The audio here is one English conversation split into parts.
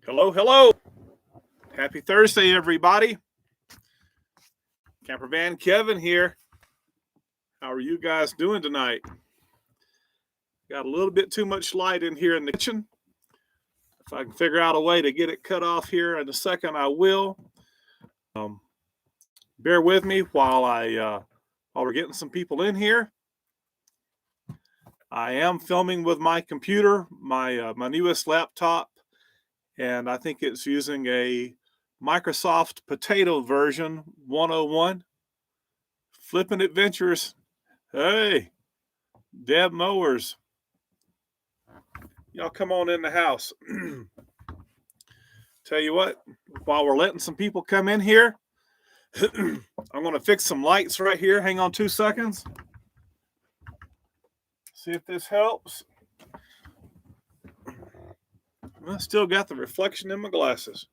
Hello, hello. Happy Thursday, everybody. Campervan Kevin here. How are you guys doing tonight? Got a little bit too much light in here in the kitchen. If I can figure out a way to get it cut off here in a second, I will. Bear with me while we're getting some people in here. I am filming with my computer, my newest laptop, and I think it's using a Microsoft Potato version 101. Flipping Adventures. Hey, Deb Mowers. Y'all come on in the house. Tell you what, while we're letting some people come in here, I'm going to fix some lights right here. Hang on 2 seconds. See if this helps. I still got the reflection in my glasses.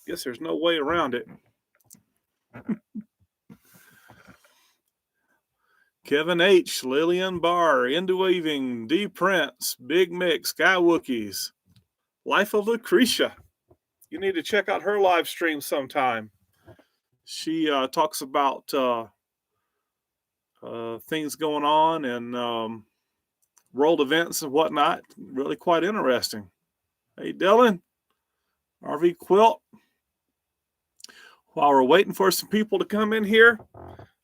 Guess there's no way around it. Kevin H., Lillian Barr, Indweaving, D. Prince, Big Mix, Guy Wookiees, Life of Lucretia. You need to check out her live stream sometime. She talks about things going on and world events and whatnot. Really quite interesting. Hey, Dylan, RV Quilt. While we're waiting for some people to come in here,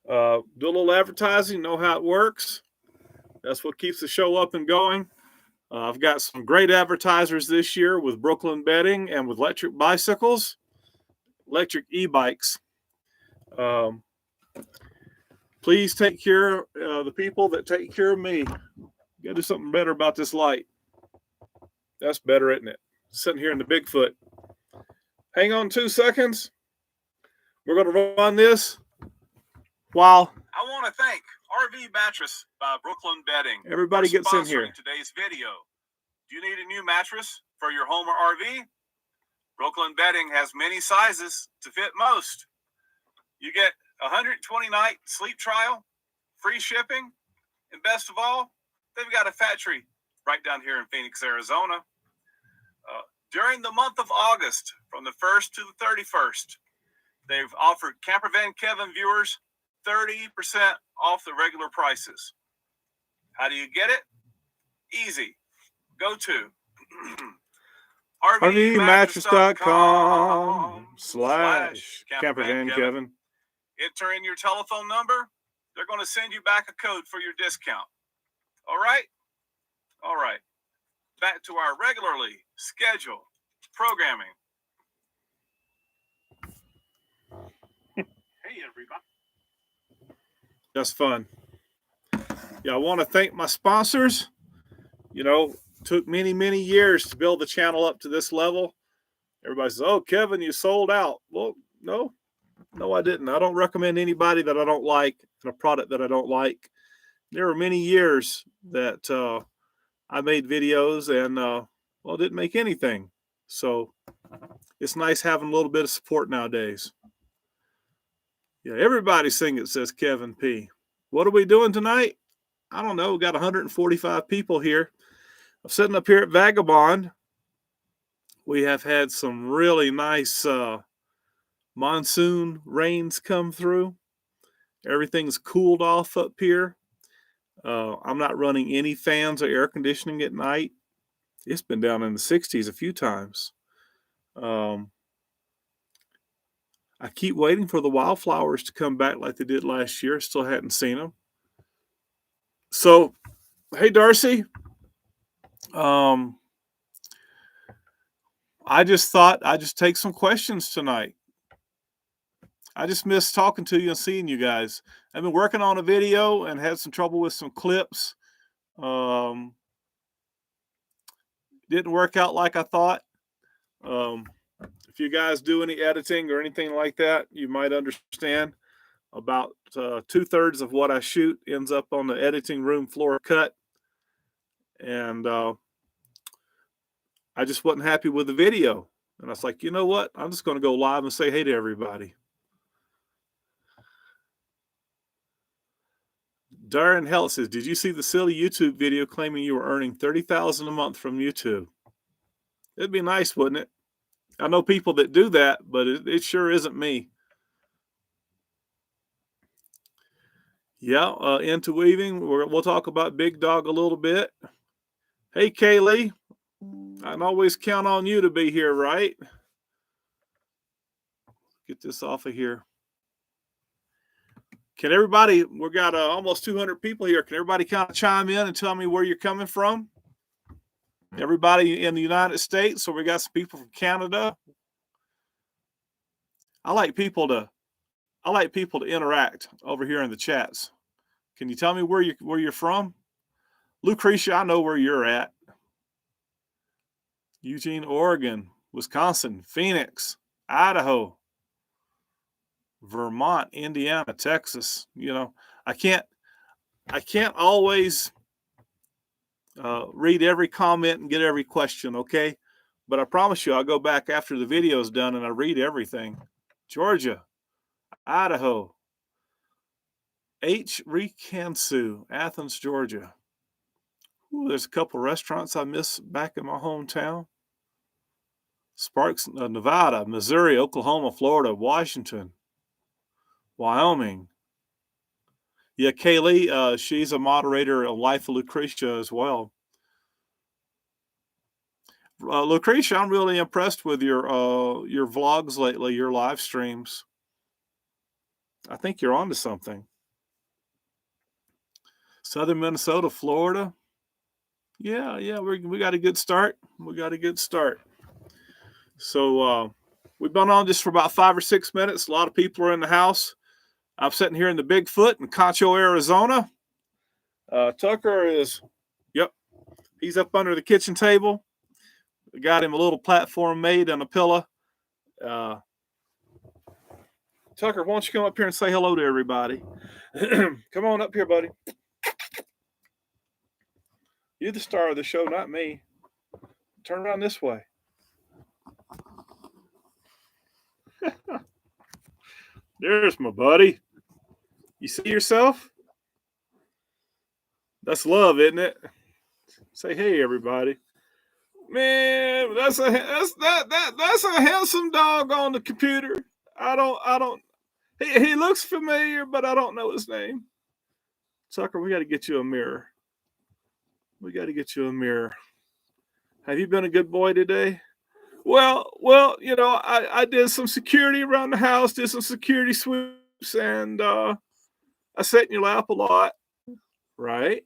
do a little advertising, know how it works. That's what keeps the show up and going. I've got some great advertisers this year with Brooklyn Bedding and with electric bicycles, electric e-bikes. Please take care of the people that take care of me. Gotta do something better about this light. That's better, isn't it? Sitting here in the Bigfoot. Hang on 2 seconds. We're going to run this while I want to thank RV Mattress by Brooklyn Bedding. Everybody gets in here. Today's video. Do you need a new mattress for your home or RV? Brooklyn Bedding has many sizes to fit most. You get a 120-night sleep trial, free shipping, and best of all, they've got a factory right down here in Phoenix, Arizona. During the month of August, from the 1st to the 31st, they've offered Campervan Kevin viewers 30% off the regular prices. How do you get it? Easy. Go to rvmattress.com/Campervan Kevin. Enter in your telephone number. They're going to send you back a code for your discount. All right? All right. Back to our regularly scheduled programming. Hey, everybody. That's fun. Yeah, I want to thank my sponsors. You know, took many, many years to build the channel up to this level. Everybody says, oh, Kevin, you sold out. Well, no, I didn't. I don't recommend anybody that I don't like and a product that I don't like. There were many years that I made videos and, didn't make anything. So it's nice having a little bit of support nowadays. Yeah, everybody's singing, says Kevin P. What are we doing tonight? I don't know. We got 145 people here. I'm sitting up here at Vagabond. We have had some really nice monsoon rains come through. Everything's cooled off up here. I'm not running any fans or air conditioning at night. It's been down in the 60s a few times. I keep waiting for the wildflowers to come back like they did last year. Still hadn't seen them. So, hey, Darcy. I just thought I'd just take some questions tonight. I just miss talking to you and seeing you guys. I've been working on a video and had some trouble with some clips. Didn't work out like I thought. If you guys do any editing or anything like that, you might understand about 2/3 of what I shoot ends up on the editing room floor cut. And I just wasn't happy with the video. And I was like, you know what? I'm just going to go live and say hey to everybody. Darren Helt says, did you see the silly YouTube video claiming you were earning $30,000 a month from YouTube? It'd be nice, wouldn't it? I know people that do that, but it sure isn't me. Yeah, interweaving. We'll talk about Big Dog a little bit. Hey, Kaylee, I can always count on you to be here, right? Get this off of here. Can everybody, we got almost 200 people here. Can everybody kind of chime in and tell me where you're coming from? Everybody in the United States, so we got some people from Canada. I like people to interact over here in the chats. Can you tell me where you're from? Lucretia, I know where you're at. Eugene, Oregon, Wisconsin, Phoenix, Idaho, Vermont, Indiana, Texas. You know, I can't always read every comment and get every question, okay? But I promise you, I'll go back after the video's done and I read everything. Georgia, Idaho, H. Rekansu, Athens, Georgia. Ooh, there's a couple restaurants I miss back in my hometown. Sparks, Nevada, Missouri, Oklahoma, Florida, Washington, Wyoming. Yeah, Kaylee, she's a moderator of Life of Lucretia as well. Lucretia, I'm really impressed with your vlogs lately, your live streams. I think you're onto something. Southern Minnesota, Florida. Yeah, we got a good start. We got a good start. So we've been on just for about 5 or 6 minutes. A lot of people are in the house. I'm sitting here in the Bigfoot in Concho, Arizona. Tucker is, yep, he's up under the kitchen table. We got him a little platform made and a pillow. Tucker, why don't you come up here and say hello to everybody? Come on up here, buddy. You're the star of the show, not me. Turn around this way. There's my buddy. You see yourself? That's love, isn't it? Say hey, everybody. Man, that's a handsome dog on the computer. I don't. He looks familiar, but I don't know his name. Tucker, we got to get you a mirror. We got to get you a mirror. Have you been a good boy today? Well, you know, I did some security around the house, did some security sweeps, and I sat in your lap a lot. Right.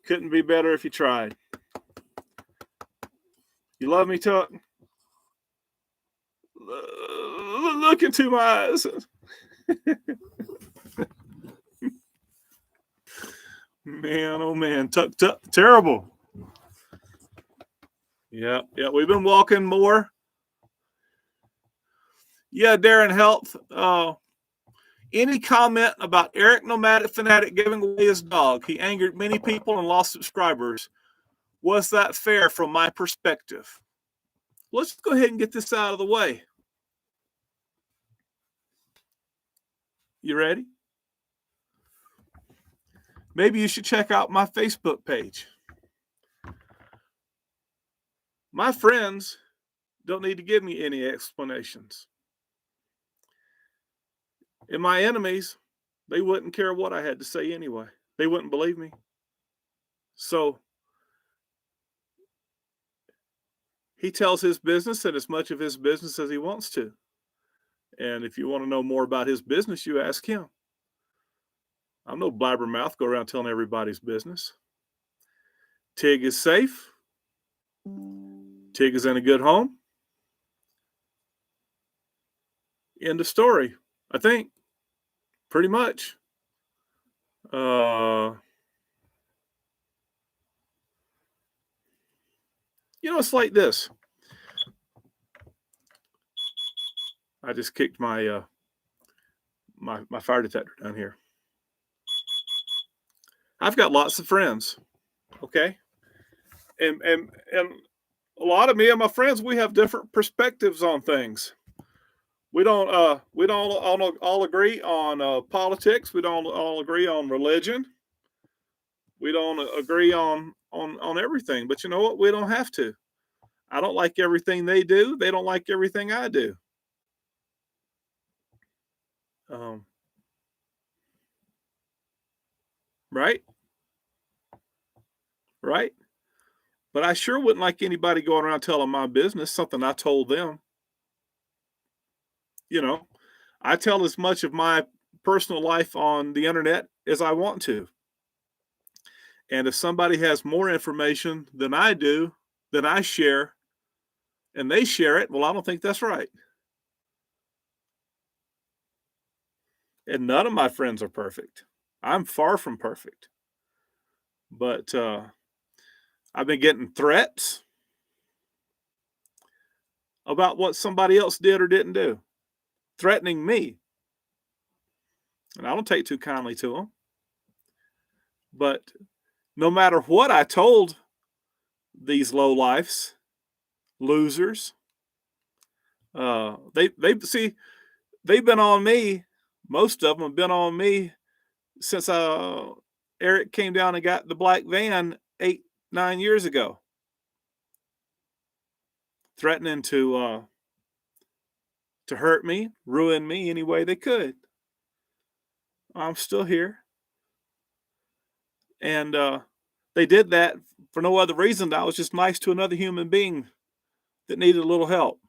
Couldn't be better if you tried. You love me, Tuck? Look into my eyes. Man, oh man, Tuck, terrible. Yeah, we've been walking more. Yeah, Darren Health. Any comment about Eric Nomadic Fanatic giving away his dog? He angered many people and lost subscribers. Was that fair from my perspective? Let's go ahead and get this out of the way. You ready? Maybe you should check out my Facebook page. My friends don't need to give me any explanations. And my enemies, they wouldn't care what I had to say anyway. They wouldn't believe me. So he tells his business and as much of his business as he wants to. And if you want to know more about his business, you ask him. I'm no blabbermouth, go around telling everybody's business. Tig is safe. Tig is in a good home. End of story, I think. Pretty much. You know, it's like this. I just kicked my my fire detector down here. I've got lots of friends, okay? And a lot of me and my friends, we have different perspectives on things. We don't all agree on politics. We don't all agree on religion. We don't agree on on everything. But you know what? We don't have to. I don't like everything they do. They don't like everything I do. Right? Right? But I sure wouldn't like anybody going around telling my business, something I told them. You know, I tell as much of my personal life on the internet as I want to. And if somebody has more information than I do, then I share, and they share it, well, I don't think that's right. And none of my friends are perfect. I'm far from perfect. But I've been getting threats about what somebody else did or didn't do, threatening me. And I don't take too kindly to them. But no matter what I told these lowlifes, losers, they've been on me. Most of them have been on me since Eric came down and got the black van 8-9 years ago, threatening to hurt me, ruin me any way they could. I'm still here. And they did that for no other reason than I was just nice to another human being that needed a little help.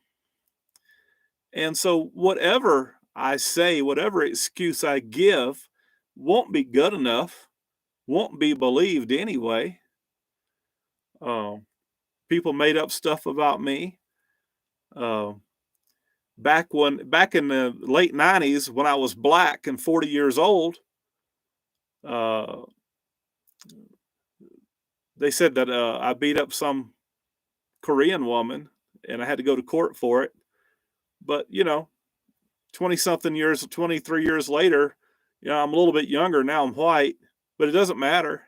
And so whatever I say, whatever excuse I give, won't be good enough, won't be believed anyway. People made up stuff about me. Back in the late 90s, when I was black and 40 years old, they said that I beat up some Korean woman and I had to go to court for it. But, 20-something years, 23 years later, I'm a little bit younger now. I'm white, but it doesn't matter.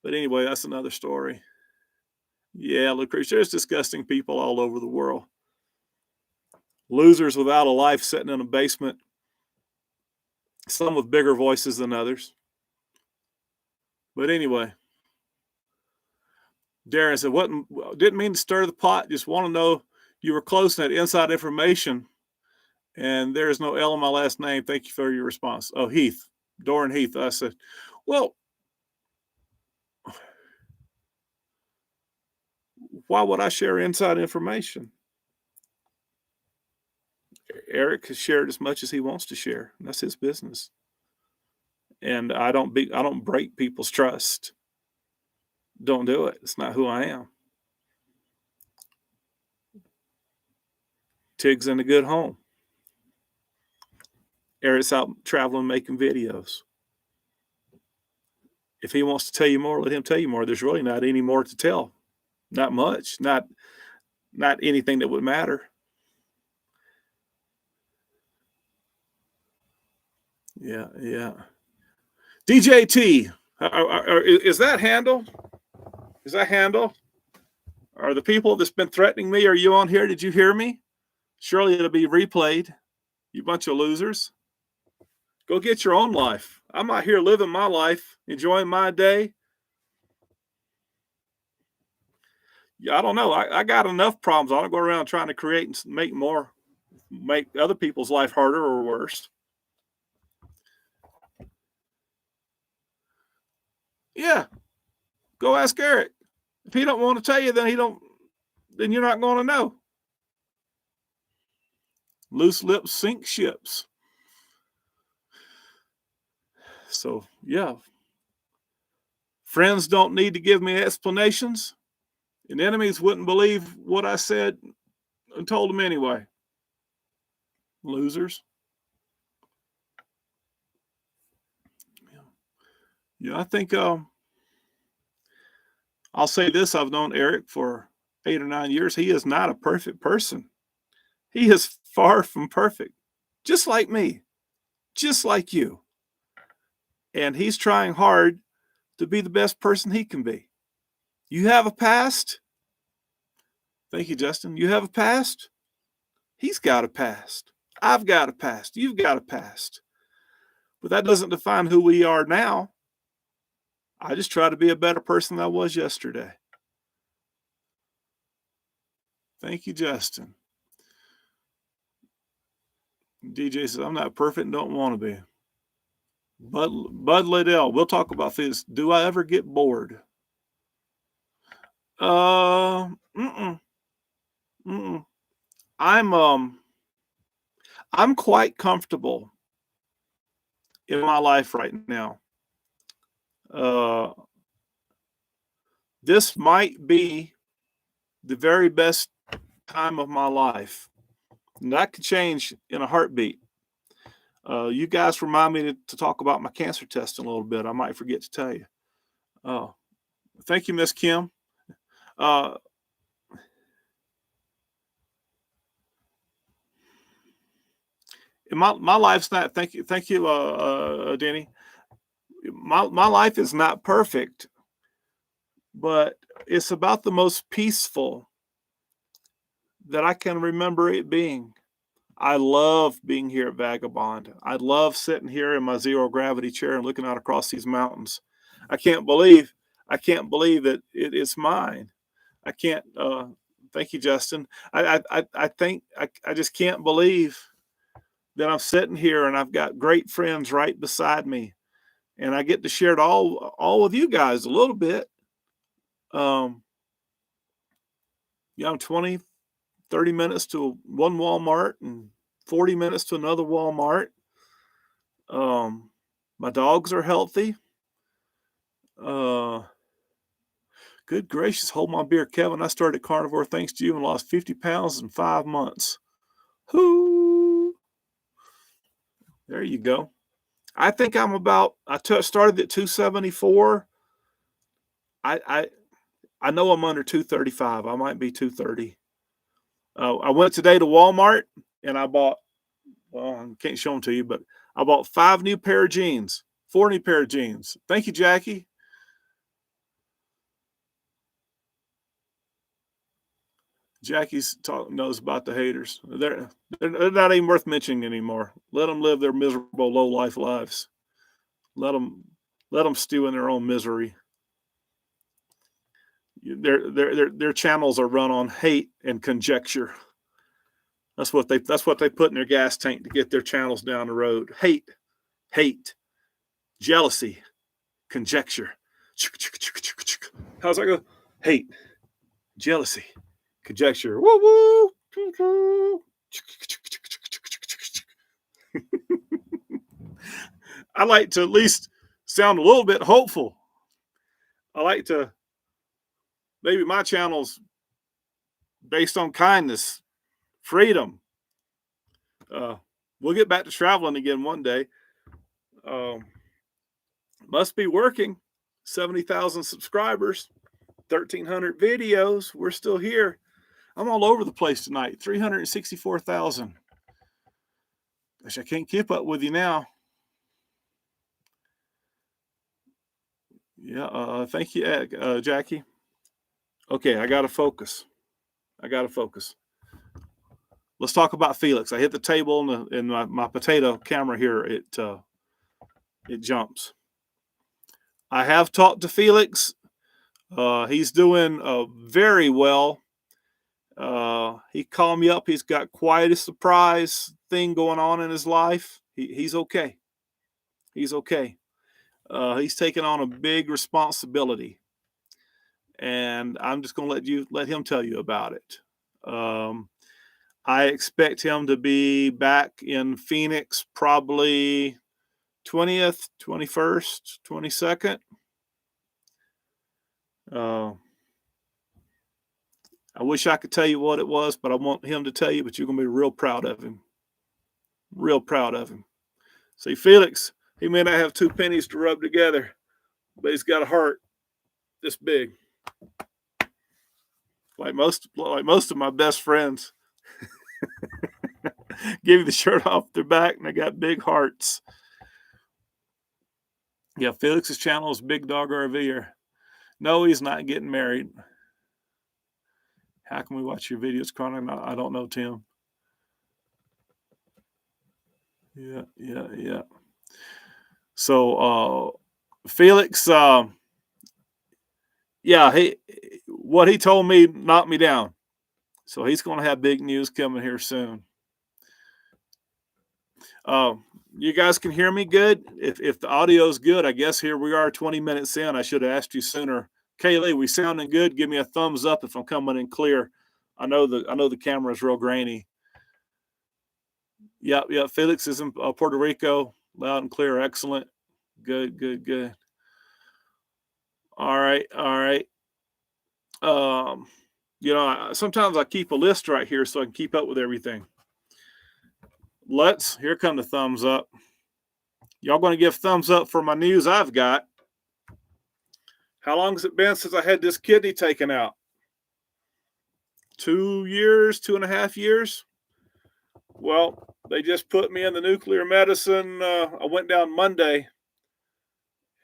But anyway, that's another story. Yeah, Lucretia, there's disgusting people all over the world. Losers without a life sitting in a basement. Some with bigger voices than others. But anyway, Darren said, didn't mean to stir the pot. Just want to know you were close and had inside information. And there is no L in my last name. Thank you for your response. Oh, Heath, Doran Heath. I said, well, why would I share inside information? Eric has shared as much as he wants to share. And that's his business. And I don't break people's trust. Don't do it. It's not who I am. Tig's in a good home. Eric's out traveling, making videos. If he wants to tell you more, let him tell you more. There's really not any more to tell. Not much. Not anything that would matter. Yeah. DJT, is that handle? Is that handle? Are the people that's been threatening me, are you on here? Did you hear me? Surely it'll be replayed. You bunch of losers. Go get your own life. I'm out here living my life, enjoying my day. Yeah, I don't know. I got enough problems. I don't go around trying to create and make other people's life harder or worse. Yeah. Go ask Eric. If he don't want to tell you, then you're not going to know. Loose lips sink ships. So, yeah. Friends don't need to give me explanations, and enemies wouldn't believe what I said and told them anyway. Losers. Yeah, I think I'll say this. I've known Eric for 8 or 9 years. He is not a perfect person. He is far from perfect, just like me, just like you. And he's trying hard to be the best person he can be. You have a past? Thank you, Justin. You have a past? He's got a past. I've got a past. You've got a past. But that doesn't define who we are now. I just try to be a better person than I was yesterday. Thank you, Justin. DJ says, I'm not perfect and don't want to be. Bud Liddell, we'll talk about this. Do I ever get bored? Mm-mm. I'm quite comfortable in my life right now. This might be the very best time of my life. And that could change in a heartbeat. You guys remind me to talk about my cancer testing a little bit. I might forget to tell you. Thank you, Miss Kim. My life's not. Thank you, Denny. My life is not perfect, but it's about the most peaceful that I can remember it being. I love being here at Vagabond. I love sitting here in my zero gravity chair and looking out across these mountains. I can't believe that it's mine. I can't. Thank you, Justin. I think I just can't believe that I'm sitting here and I've got great friends right beside me, and I get to share it all with you guys a little bit. I'm 20, 30 minutes to one Walmart and 40 minutes to another Walmart. My dogs are healthy. Good gracious, hold my beer, Kevin. I started carnivore thanks to you and lost 50 pounds in 5 months. Whoo! There you go. I think I'm about. Started at 274. I know I'm under 235. I might be 230. I went today to Walmart and I bought. Well, I can't show them to you, but I bought 5 new pair of jeans, 4 new pair of jeans. Thank you, Jackie. Jackie's knows about the haters. They're not even worth mentioning anymore. Let them live their miserable, low life lives. Let them stew in their own misery. Their channels are run on hate and conjecture. That's what they put in their gas tank to get their channels down the road. Hate, jealousy, conjecture. How's that go? Hate, jealousy, conjecture. Woo woo. I like to at least sound a little bit hopeful. I like to, maybe my channel's based on kindness, freedom. We'll get back to traveling again one day. Must be working. 70,000 subscribers, 1,300 videos. We're still here. I'm all over the place tonight. 364,000. Gosh, I can't keep up with you now. Yeah, thank you, Jackie. Okay, I got to focus. Let's talk about Felix. I hit the table and my potato camera here. It jumps. I have talked to Felix. He's doing very well. He called me up. He's got quite a surprise thing going on in his life. He's okay. He's okay. He's taking on a big responsibility, and I'm just going to let him tell you about it. I expect him to be back in Phoenix probably 20th, 21st, 22nd. I wish I could tell you what it was, but I want him to tell you, but you're going to be real proud of him. Real proud of him. See, Felix, he may not have 2 pennies to rub together, but he's got a heart this big. Like most of my best friends. Give you the shirt off their back and they got big hearts. Yeah, Felix's channel is Big Dog RVer. No, he's not getting married. How can we watch your videos, Chronic? I don't know, Tim. Yeah. So, Felix, Yeah, what he told me knocked me down. So he's going to have big news coming here soon. You guys can hear me good? If the audio is good, I guess here we are 20 minutes in. I should have asked you sooner. Kaylee, we sounding good? Give me a thumbs up if I'm coming in clear. I know the camera is real grainy. Yep. Felix is in Puerto Rico. Loud and clear. Excellent. Good. All right. Sometimes I keep a list right here so I can keep up with everything. Here come the thumbs up. Y'all going to give thumbs up for my news I've got. How long has it been since I had this kidney taken out? 2 years, 2.5 years. Well, they just put me in the nuclear medicine. I went down Monday,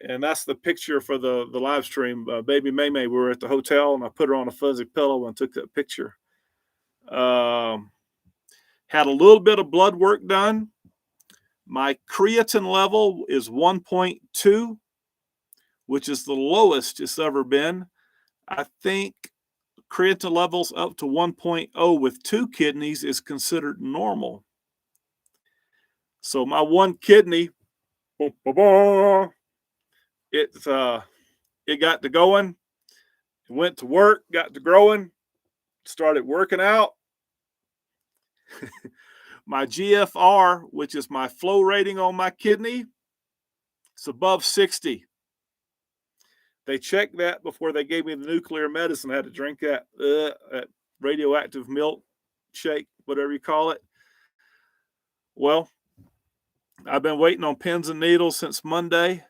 and that's the picture for the live stream. Baby May, we were at the hotel, and I put her on a fuzzy pillow and took that picture. Had a little bit of blood work done. My creatine level is 1.2, which is the lowest it's ever been. I think creatine levels up to 1.0 with 2 kidneys is considered normal. So my one kidney, it got to going, went to work, got to growing, started working out. My GFR, which is my flow rating on my kidney, it's above 60. They checked that before they gave me the nuclear medicine. I had to drink that radioactive milk shake, whatever you call it. Well, I've been waiting on pins and needles since Monday.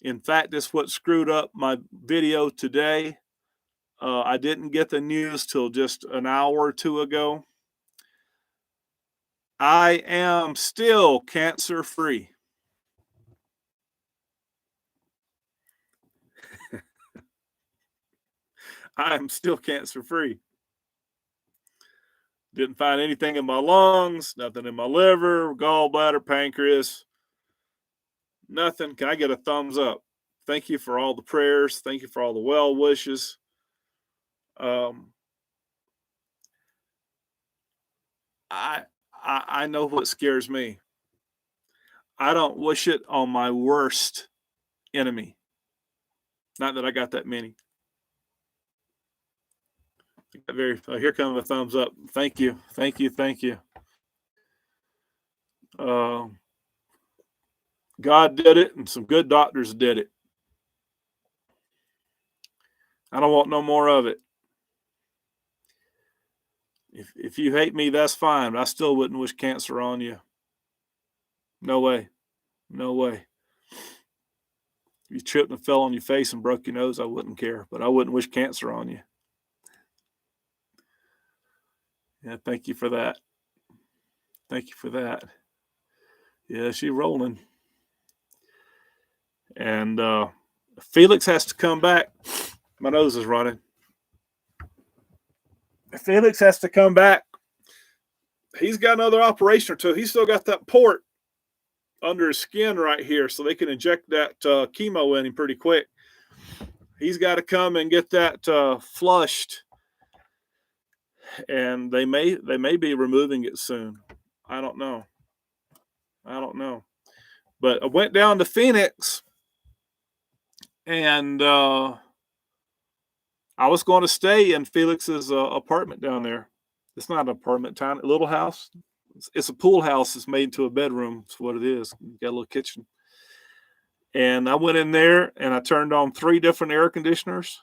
In fact, that's what screwed up my video today. I didn't get the news till just an hour or two ago. I am still cancer-free. I'm still cancer-free. Didn't find anything in my lungs, nothing in my liver, gallbladder, pancreas, nothing. Can I get a thumbs up? Thank you for all the prayers. Thank you for all the well wishes. I know what scares me. I don't wish it on my worst enemy. Not that I got that many. Here comes a thumbs up. Thank you. God did it, and some good doctors did it. I don't want no more of it. If you hate me, that's fine, but I still wouldn't wish cancer on you. No way. If you tripped and fell on your face and broke your nose, I wouldn't care, but I wouldn't wish cancer on you. Yeah, thank you for that. Yeah, she's rolling. And Felix has to come back. My nose is running. Felix has to come back. He's got another operation or two. He's still got that port under his skin right here, so they can inject that chemo in him pretty quick. He's got to come and get that flushed, and they may be removing it soon. I don't know. But I went down to Phoenix, and I was going to stay in Felix's apartment down there. It's not an apartment, tiny little house. It's a pool house. It's made into a bedroom. That's what it is. Got a little kitchen. And I went in there and I turned on 3 different air conditioners.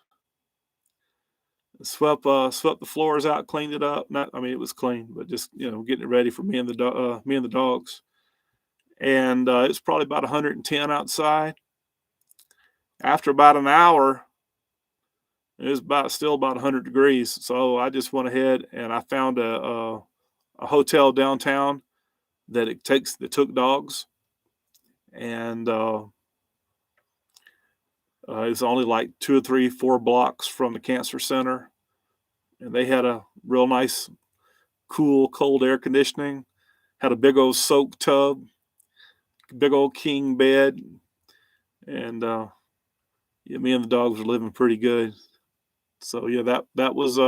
Swept the floors out, cleaned it up. It was clean, but just getting it ready for me and the dogs. And it was probably about 110 outside. After about an hour, it was still about 100 degrees. So I just went ahead and I found a hotel downtown that took dogs, and it was only like 2 or 3, 4 blocks from the cancer center, and they had a real nice, cool, cold air conditioning. Had a big old soak tub, big old king bed, and Yeah, me and the dogs are living pretty good. So yeah, that was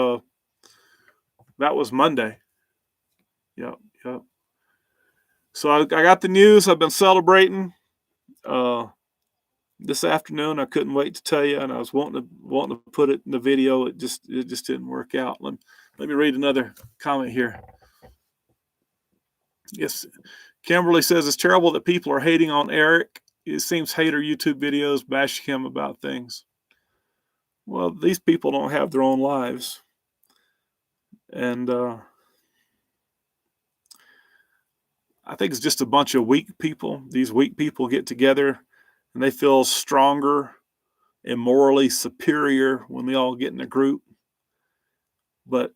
Monday. Yep, yep. So I got the news. I've been celebrating uh, this afternoon. I couldn't wait to tell you, and I was wanting to put it in the video. It just didn't work out. Let me read another comment here. Yes, Kimberly says it's terrible that people are hating on Eric. It seems hater YouTube videos bashing him about things. Well, these people don't have their own lives, and I think it's just a bunch of weak people. These weak people get together and they feel stronger and morally superior when they all get in a group. But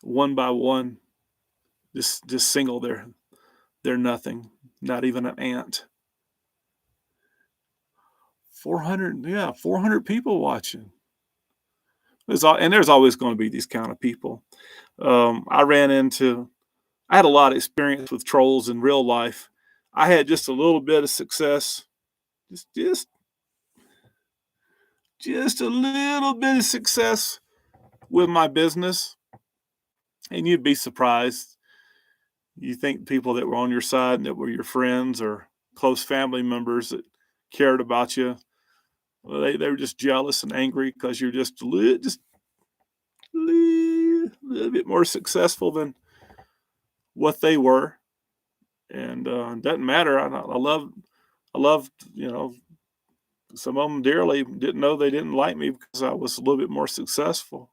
one by one, just single, they're nothing, not even an ant. 400, yeah, 400 people watching. There's always going to be these kind of people. I had a lot of experience with trolls in real life. I had just a little bit of success, just a little bit of success with my business, and you'd be surprised. You think people that were on your side and that were your friends or close family members that cared about you, well, they were just jealous and angry because you're just a little bit more successful than what they were. And it doesn't matter. I loved, some of them dearly. Didn't know they didn't like me because I was a little bit more successful.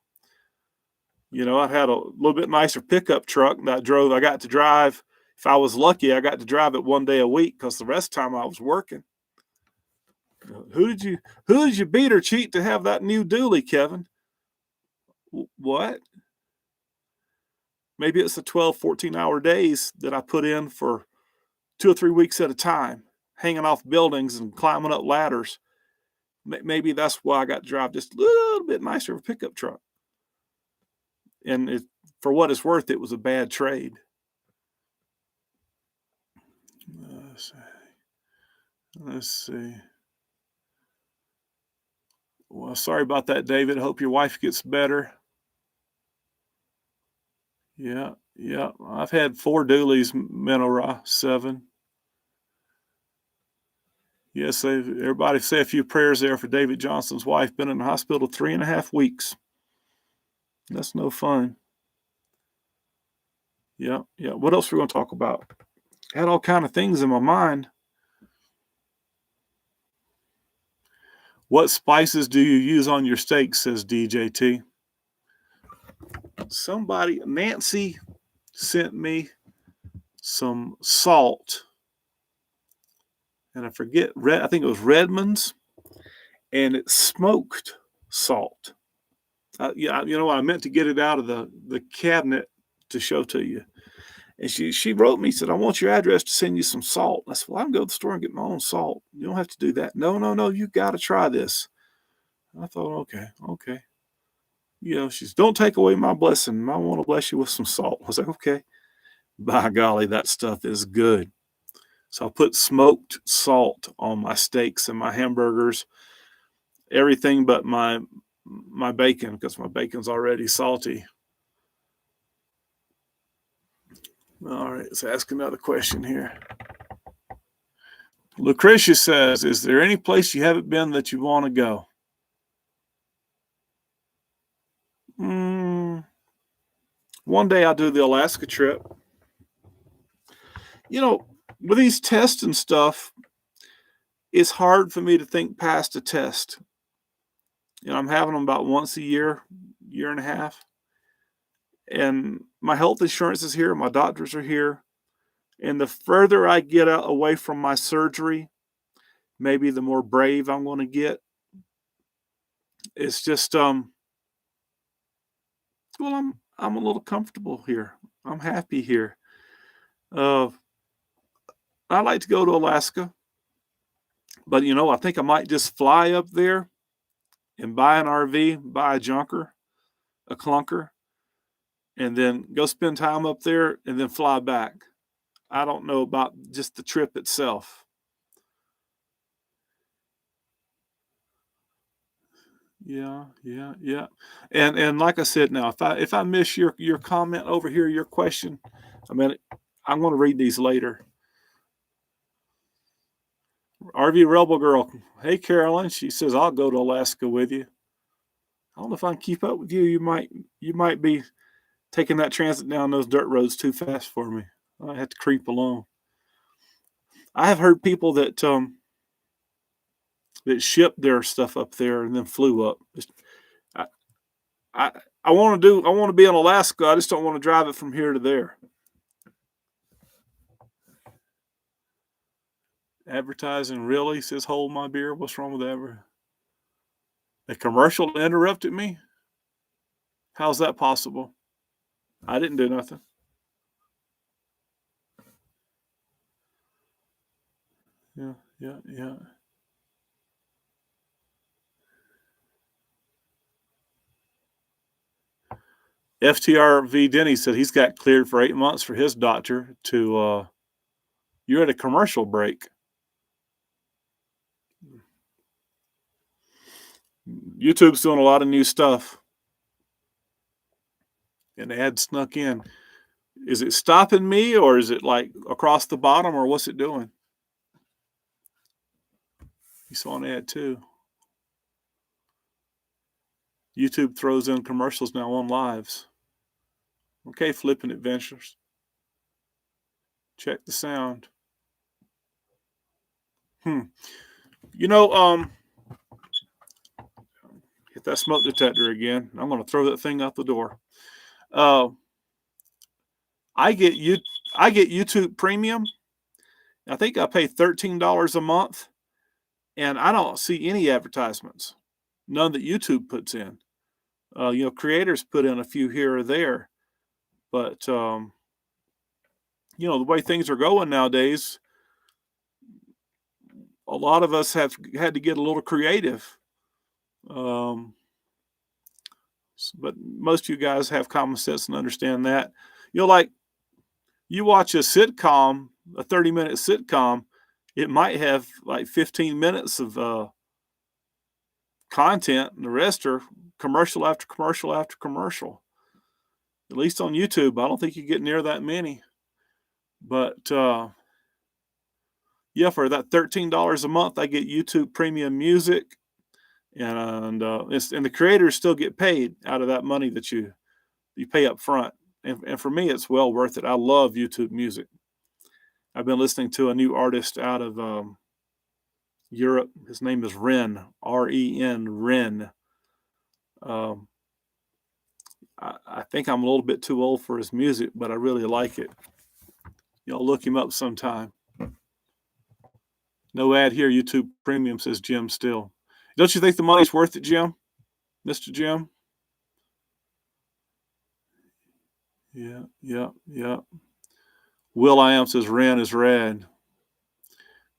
I had a little bit nicer pickup truck that I got to drive. If I was lucky, I got to drive it one day a week because the rest of the time I was working. Who did you beat or cheat to have that new dually, Kevin? What? Maybe it's the 12, 14-hour days that I put in for 2 or 3 weeks at a time, hanging off buildings and climbing up ladders. Maybe that's why I got to drive just a little bit nicer of a pickup truck. And for what it's worth, it was a bad trade. Let's see. Well, sorry about that, David. Hope your wife gets better. Yeah, yeah. I've had 4 dualies, Menora, 7. Yes, everybody say a few prayers there for David Johnson's wife. Been in the hospital 3.5 weeks. That's no fun. Yeah, yeah. What else are we going to talk about? Had all kind of things in my mind. What spices do you use on your steaks, says DJT. Nancy sent me some salt. And I forget, I think it was Redmond's. And it's smoked salt. Yeah, I meant to get it out of the cabinet to show to you. And she wrote me, said, I want your address to send you some salt. I said, well, I can go to the store and get my own salt. You don't have to do that. No, you got to try this. I thought, okay. She said, don't take away my blessing. I want to bless you with some salt. I was like, okay. By golly, that stuff is good. So I put smoked salt on my steaks and my hamburgers, everything but my bacon, because my bacon's already salty. All right, let's ask another question here. Lucretia says, is there any place you haven't been that you want to go? One day I'll do the Alaska trip. With these tests and stuff, it's hard for me to think past a test. I'm having them about once a year and a half. And my health insurance is here. My doctors are here. And the further I get away from my surgery, maybe the more brave I'm going to get. It's just, well, I'm a little comfortable here. I'm happy here. I'd like to go to Alaska, but I think I might just fly up there and buy an RV, buy a clunker, and then go spend time up there and then fly back. I don't know about just the trip itself. Yeah, yeah, yeah. And like I said, now if I miss your comment over here, your question, I mean, I'm going to read these later. RV Rebel Girl, hey Carolyn, she says I'll go to Alaska with you. I don't know if I can keep up with you. You might be taking that transit down those dirt roads too fast for me. I have to creep along. I have heard people that shipped their stuff up there and then flew up. I I, I want to be in Alaska. I just don't want to drive it from here to there. Advertising really, says hold my beer. What's wrong with ever? A commercial interrupted me. How's that possible? I didn't do nothing. Yeah, yeah, yeah. FTRV Denny said he's got cleared for 8 months for his doctor to you're at a commercial break. YouTube's doing a lot of new stuff. And the ad snuck in. Is it stopping me or is it like across the bottom or what's it doing? You saw an ad too. YouTube throws in commercials now on lives. Okay, Flipping Adventures. Check the sound. You know, hit that smoke detector again. I'm going to throw that thing out the door. I get YouTube Premium. I think I pay $13 a month, and I don't see any advertisements. None that YouTube puts in. Creators put in a few here or there, but the way things are going nowadays, a lot of us have had to get a little creative. But most of you guys have common sense and understand that. Like you watch a sitcom, a 30-minute sitcom, it might have like 15 minutes of content, and the rest are commercial after commercial after commercial. At least on YouTube, I don't think you get near that many. But yeah, for that $13 a month, I get YouTube Premium Music, and the creators still get paid out of that money that you pay up front. And for me, it's well worth it. I love YouTube Music. I've been listening to a new artist out of Europe. His name is Ren, R-E-N, Ren. I think I'm a little bit too old for his music, but I really like it. Look him up sometime. No ad here. YouTube Premium, says Jim still. Don't you think the money's worth it, Jim? Mr. Jim? Yeah, yeah, yeah. Will I Am says Ren is rad.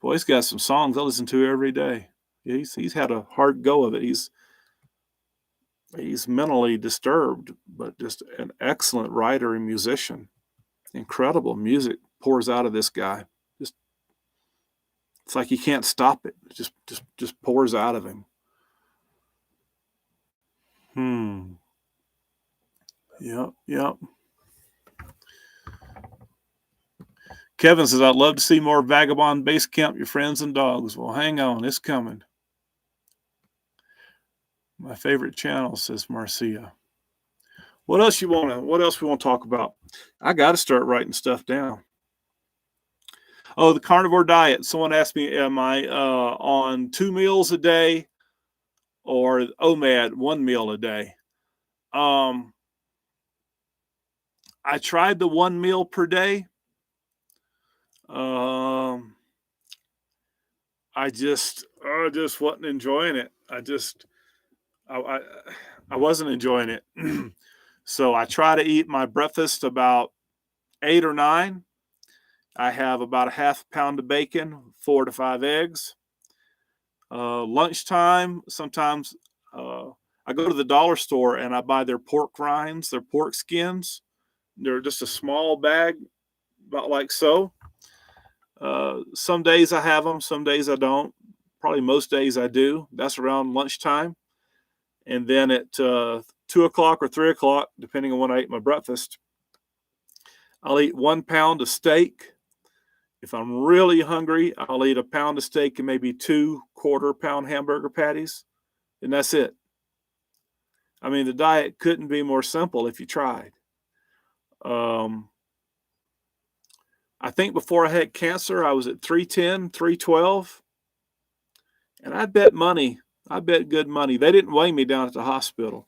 Boy, he's got some songs I listen to every day. Yeah, he's had a hard go of it. He's mentally disturbed, but just an excellent writer and musician. Incredible music pours out of this guy. It's like he can't stop it. It just pours out of him. Yep. Kevin says, I'd love to see more Vagabond Base Camp, your friends and dogs. Well, hang on, it's coming. My favorite channel, says Marcia. What else we want to talk about? I got to start writing stuff down. Oh, the carnivore diet. Someone asked me, am I on 2 meals a day or OMAD, 1 meal a day? I tried the 1 meal per day. I just wasn't enjoying it. I wasn't enjoying it. So I try to eat my breakfast about 8 or 9. I have about a half pound of bacon, 4 to 5 eggs. Lunchtime, sometimes I go to the dollar store and I buy their pork rinds, their pork skins. They're just a small bag, about like so. Some days I have them, some days I don't. Probably most days I do. That's around lunchtime. And then at 2 o'clock or 3 o'clock, depending on when I ate my breakfast, I'll eat 1 pound of steak. If I'm really hungry, I'll eat a pound of steak and maybe 2 quarter-pound hamburger patties, and that's it. I mean, the diet couldn't be more simple if you tried. I think before I had cancer, I was at 310, 312, and I bet money. I bet good money. They didn't weigh me down at the hospital.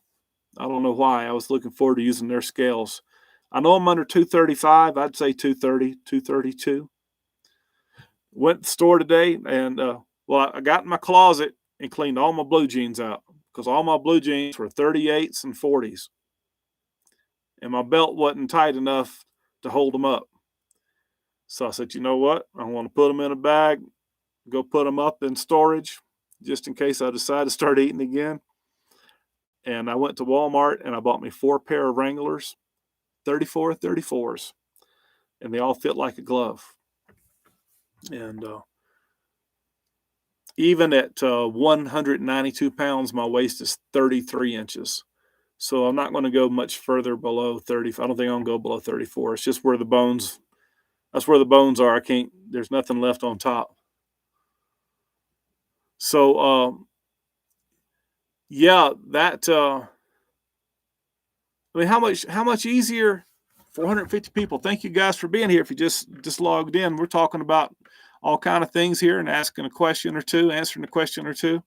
I don't know why. I was looking forward to using their scales. I know I'm under 235. I'd say 230, 232. Went to the store today, and I got in my closet and cleaned all my blue jeans out because all my blue jeans were 38s and 40s, and my belt wasn't tight enough to hold them up. So I said, you know what? I want to put them in a bag, go put them up in storage just in case I decide to start eating again. And I went to Walmart and I bought me 4 pair of Wranglers, 34s, and they all fit like a glove. And even at 192 pounds, my waist is 33 inches. So I'm not going to go much further below 30. I don't think I'm going to go below 34. It's just where the bones, that's where the bones are. There's nothing left on top. So, yeah, that, I mean, how much easier? 450 people. Thank you guys for being here. If you just logged in, we're talking about all kind of things here and asking a question or two, answering a question or two.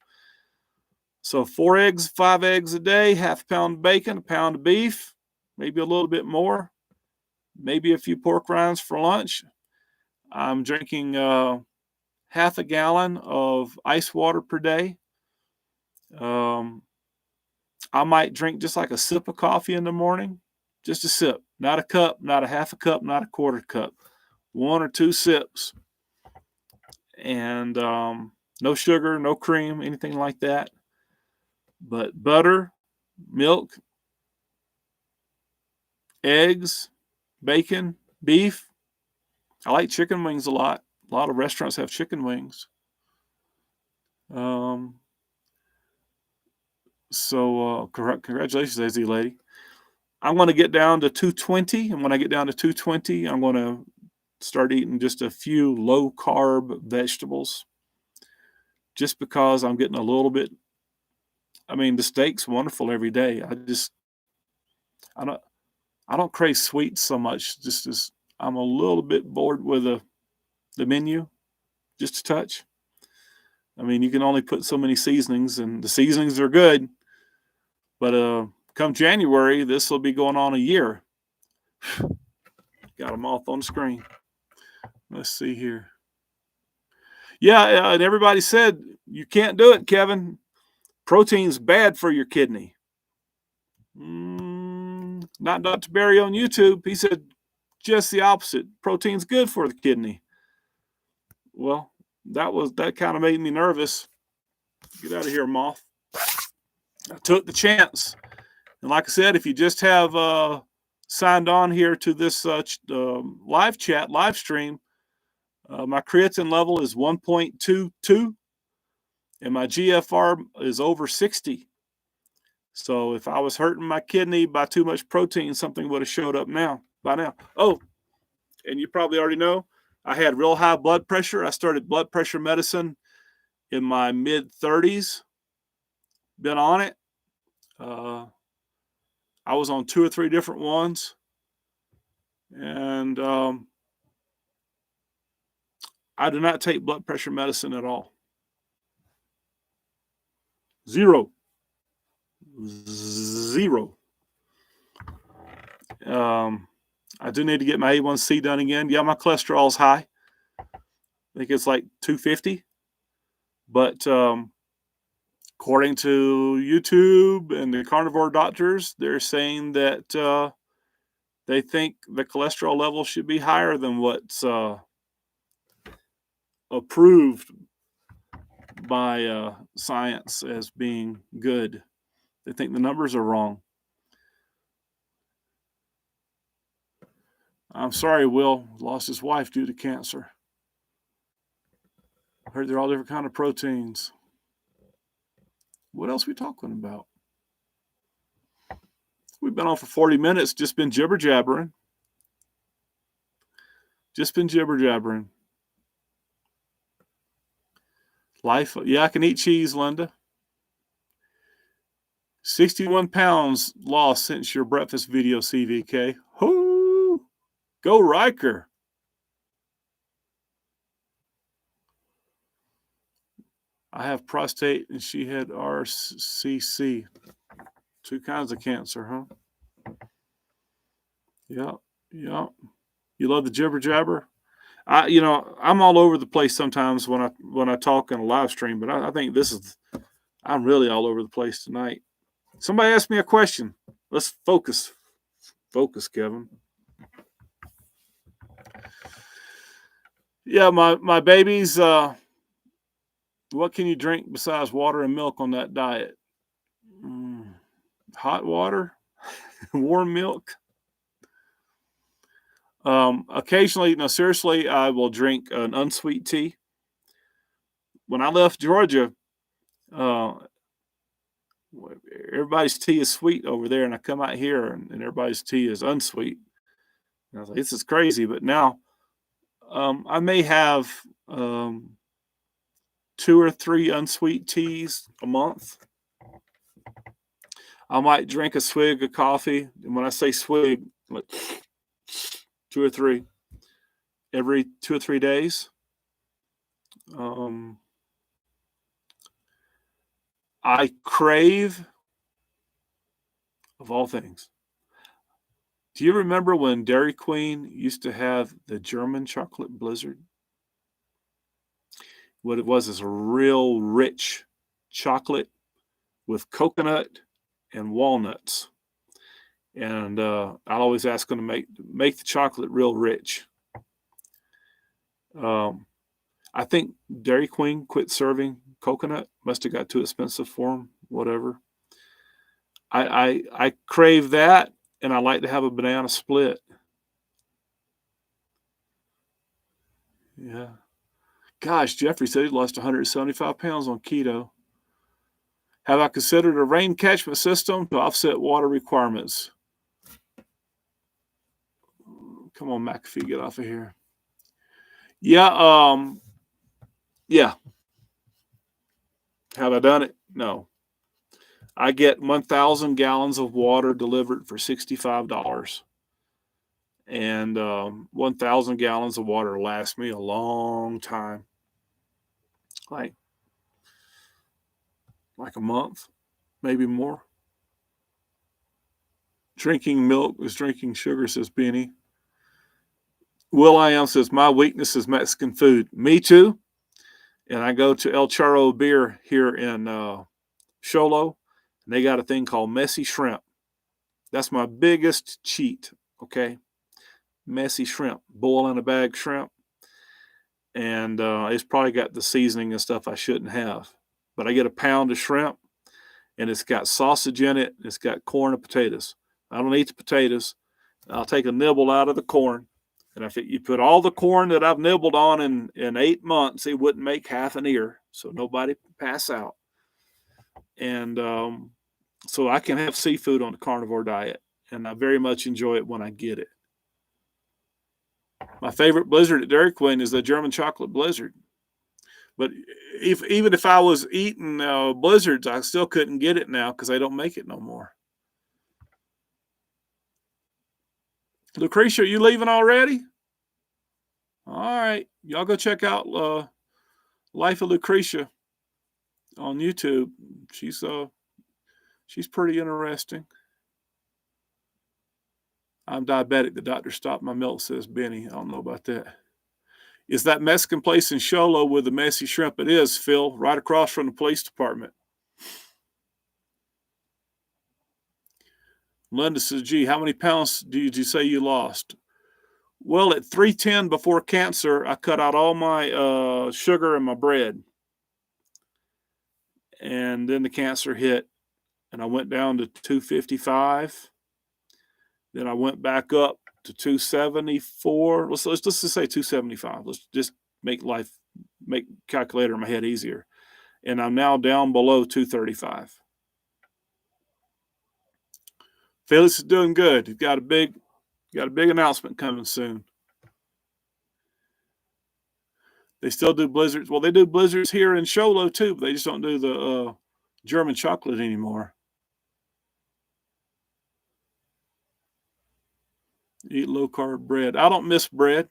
So 4 eggs, 5 eggs a day, half a pound of bacon, a pound of beef, maybe a little bit more, maybe a few pork rinds for lunch. I'm drinking half a gallon of ice water per day. I might drink just like a sip of coffee in the morning, just a sip, not a cup, not a half a cup, not a quarter cup, 1 or 2 sips. And no sugar, no cream, anything like that. But butter, milk, eggs, bacon, beef. I like chicken wings a lot. A lot of restaurants have chicken wings. So congratulations, AZ lady. I'm going to get down to 220. And when I get down to 220, I'm going to start eating just a few low carb vegetables. Just because I'm getting a little bit, I mean, the steak's wonderful every day. I don't crave sweets so much. Just as I'm a little bit bored with the menu, just a touch. I mean, you can only put so many seasonings, and the seasonings are good. But come January, this will be going on a year. Got them off on the screen. Let's see here. Yeah, and everybody said, you can't do it, Kevin. Protein's bad for your kidney. Not Dr. Barry on YouTube. He said just the opposite. Protein's good for the kidney. Well, that kind of made me nervous. Get out of here, moth. I took the chance. And like I said, if you just have signed on here to this live chat, live stream, my creatine level is 1.22 and my GFR is over 60. So if I was hurting my kidney by too much protein, something would have showed up by now. Oh, and you probably already know, I had real high blood pressure. I started blood pressure medicine in my mid-30s. Been on it. I was on 2 or 3 different ones. And I do not take blood pressure medicine at all. Zero. I do need to get my A1C done again. Yeah, my cholesterol's high. I think it's like 250. But according to YouTube and the carnivore doctors, they're saying that they think the cholesterol level should be higher than what's approved by science as being good. They think the numbers are wrong. I'm sorry, Will lost his wife due to cancer. I heard they're all different kind of proteins. What else are we talking about? We've been on for 40 minutes, just been jibber-jabbering. Just been jibber-jabbering. Life, yeah, I can eat cheese, Linda. 61 pounds lost since your breakfast video, CVK. Hoo! Go Riker. I have prostate and she had RCC. 2 kinds of cancer, huh? Yeah, yeah. You love the jibber jabber? I'm all over the place sometimes when I talk in a live stream, but I think I'm really all over the place tonight. Somebody asked me a question. Let's focus. Focus, Kevin. Yeah, my babies, what can you drink besides water and milk on that diet? Hot water, warm milk. Occasionally, no, seriously, I will drink an unsweet tea. When I left Georgia, everybody's tea is sweet over there, and I come out here and everybody's tea is unsweet. And I was like, this is crazy. But now I may have 2 or 3 unsweet teas a month. I might drink a swig of coffee. And when I say swig, like 2 or 3 every 2 or 3 days. I crave, of all things. Do you remember when Dairy Queen used to have the German chocolate blizzard? What it was is a real rich chocolate with coconut and walnuts. And I'd always ask them to make the chocolate real rich. I think Dairy Queen quit serving coconut. Must have got too expensive for them, whatever. I crave that, and I like to have a banana split. Yeah. Gosh, Jeffrey said he lost 175 pounds on keto. Have I considered a rain catchment system to offset water requirements? Come on, McAfee, get off of here. Yeah, yeah. Have I done it? No. I get 1,000 gallons of water delivered for $65. And 1,000 gallons of water lasts me a long time. Like a month, maybe more. Drinking milk is drinking sugar, says Benny. Will I Am says, my weakness is Mexican food. Me too. And I go to El Charro Beer here in Sholo, and they got a thing called messy shrimp. That's my biggest cheat, okay? Messy shrimp, boil in a bag shrimp. And it's probably got the seasoning and stuff I shouldn't have. But I get a pound of shrimp, and it's got sausage in it. It's got corn and potatoes. I don't eat the potatoes. I'll take a nibble out of the corn. And if you put all the corn that I've nibbled on in 8 months, it wouldn't make half an ear. So nobody pass out. And so I can have seafood on the carnivore diet. And I very much enjoy it when I get it. My favorite blizzard at Dairy Queen is the German chocolate blizzard. But even if I was eating blizzards, I still couldn't get it now because they don't make it no more. Lucretia, are you leaving already? All right. Y'all go check out Life of Lucretia on YouTube. She's pretty interesting. I'm diabetic. The doctor stopped my milk, says Benny. I don't know about that. Is that Mexican place in Sholo with the messy shrimp? It is, Phil, right across from the police department. Linda says, gee, how many pounds did you say you lost? Well, at 310 before cancer, I cut out all my sugar in my bread. And then the cancer hit, and I went down to 255. Then I went back up to 274. Let's just say 275. Let's just make calculator in my head easier. And I'm now down below 235. Felix is doing good. He's got a big announcement coming soon. They still do blizzards. Well, they do blizzards here in Sholo too, but they just don't do the German chocolate anymore. Eat low-carb bread. I don't miss bread.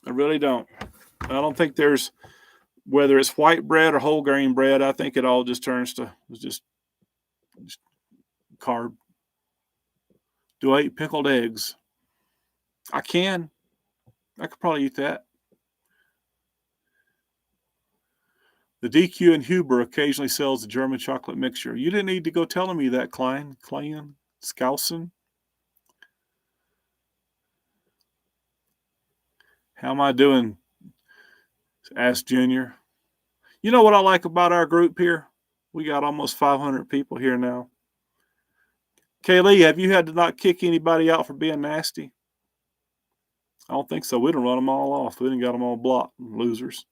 I really don't. I don't think there's, whether it's white bread or whole grain bread, I think it all just turns to just carb. Do I eat pickled eggs? I can. I could probably eat that. The DQ and Huber occasionally sells the German chocolate mixture. You didn't need to go telling me that, Klein Skousen. How am I doing? Asked Junior. You know what I like about our group here? We got almost 500 people here now. Kaylee, have you had to not kick anybody out for being nasty? I don't think so. We done run them all off. We done got them all blocked. Losers.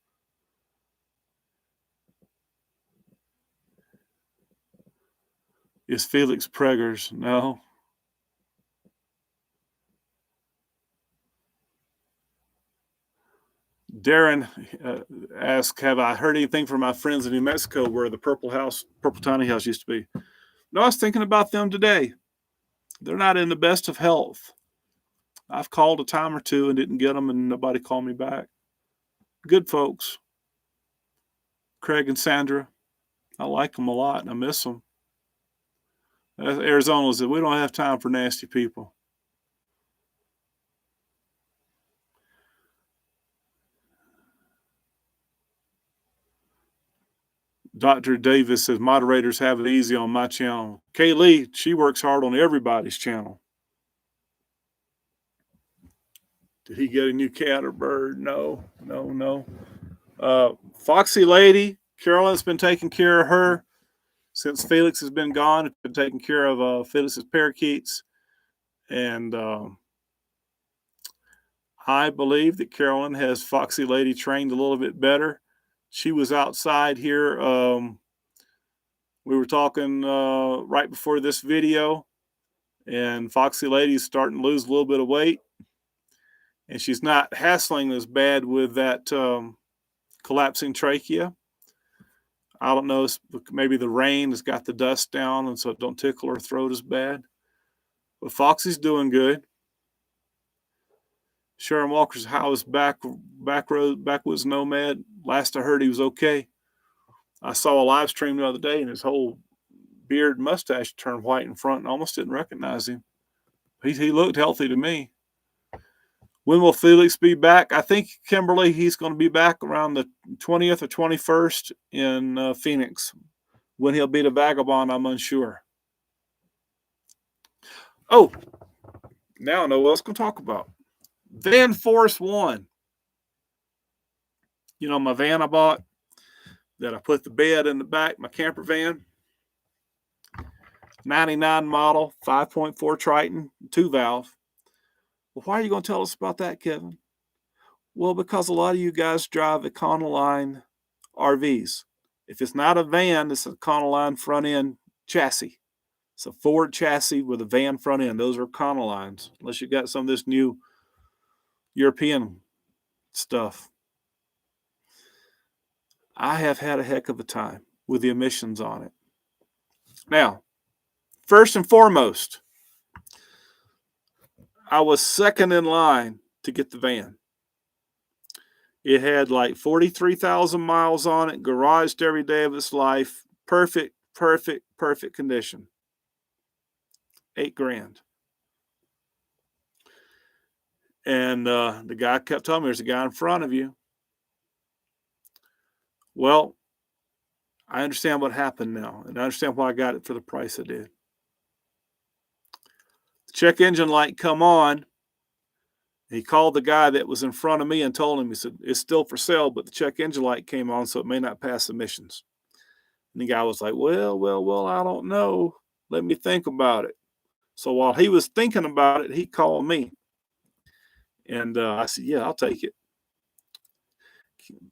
Is Felix Preggers? No. Darren asked, have I heard anything from my friends in New Mexico where the Purple Tiny House used to be? No, I was thinking about them today. They're not in the best of health. I've called a time or two and didn't get them, and nobody called me back. Good folks. Craig and Sandra. I like them a lot, and I miss them. Arizona said, we don't have time for nasty people. Dr. Davis says, moderators have it easy on my channel. Kay Lee, she works hard on everybody's channel. Did he get a new cat or bird? No. Foxy Lady, Carolyn's been taking care of her since Felix has been gone. It's been taking care of Felix's parakeets. And I believe that Carolyn has Foxy Lady trained a little bit better. She was outside here. We were talking right before this video, and Foxy Lady's starting to lose a little bit of weight. And she's not hassling as bad with that collapsing trachea. I don't know, maybe the rain has got the dust down, and so it don't tickle her throat as bad. But Foxy's doing good. Sharon Walker's house backwoods nomad. Last I heard, he was okay. I saw a live stream the other day, and his whole beard and mustache turned white in front, and I almost didn't recognize him. He looked healthy to me. When will Felix be back? I think, Kimberly, he's going to be back around the 20th or 21st in Phoenix. When he'll be the vagabond, I'm unsure. Oh, now I know what else going to talk about. Van Force One. You know, my van I bought that I put the bed in the back, my camper van. 99 model, 5.4 Triton, 2-valve. Well, why are you going to tell us about that, Kevin? Well, because a lot of you guys drive Econoline RVs. If it's not a van, it's an Econoline front end chassis. It's a Ford chassis with a van front end. Those are Econolines, unless you got some of this new European stuff. I have had a heck of a time with the emissions on it. Now, first and foremost, I was second in line to get the van. It had like 43,000 miles on it, garaged every day of its life. Perfect condition. $8,000. And the guy kept telling me, there's a guy in front of you. Well, I understand what happened now, and I understand why I got it for the price I did. The check engine light come on. He called the guy that was in front of me and told him, he said, it's still for sale, but the check engine light came on, so it may not pass emissions. And the guy was like, well, I don't know. Let me think about it. So while he was thinking about it, he called me. And I said, yeah, I'll take it.